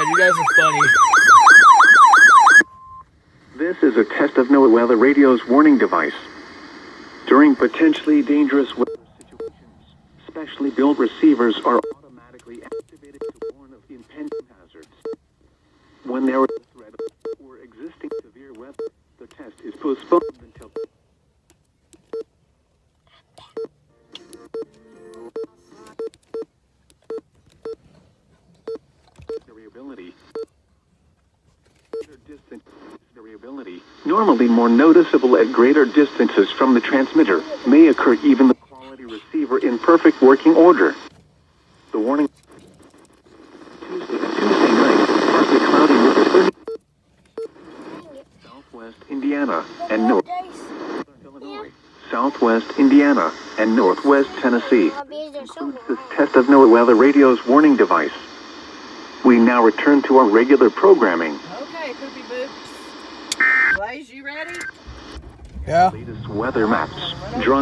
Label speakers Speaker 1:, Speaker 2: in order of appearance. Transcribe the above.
Speaker 1: you guys are funny.
Speaker 2: This is a test of NOAA Weather Radio's warning device. During potentially dangerous weather situations, specially built receivers are automatically activated to warn of impending hazards. When there is a threat or existing severe weather, the test is postponed until variability, normally more noticeable at greater distances from the transmitter, may occur even the quality receiver in perfect working order. The warning Tuesday night, partly cloudy with southwest Indiana and north Illinois, southwest Indiana and northwest Tennessee. Includes this test of NOAA Weather Radio's warning device. We now return to our regular programming.
Speaker 3: Okay, Poopy Boops. Blaze, you ready?
Speaker 1: Yeah.
Speaker 2: Latest weather maps drawn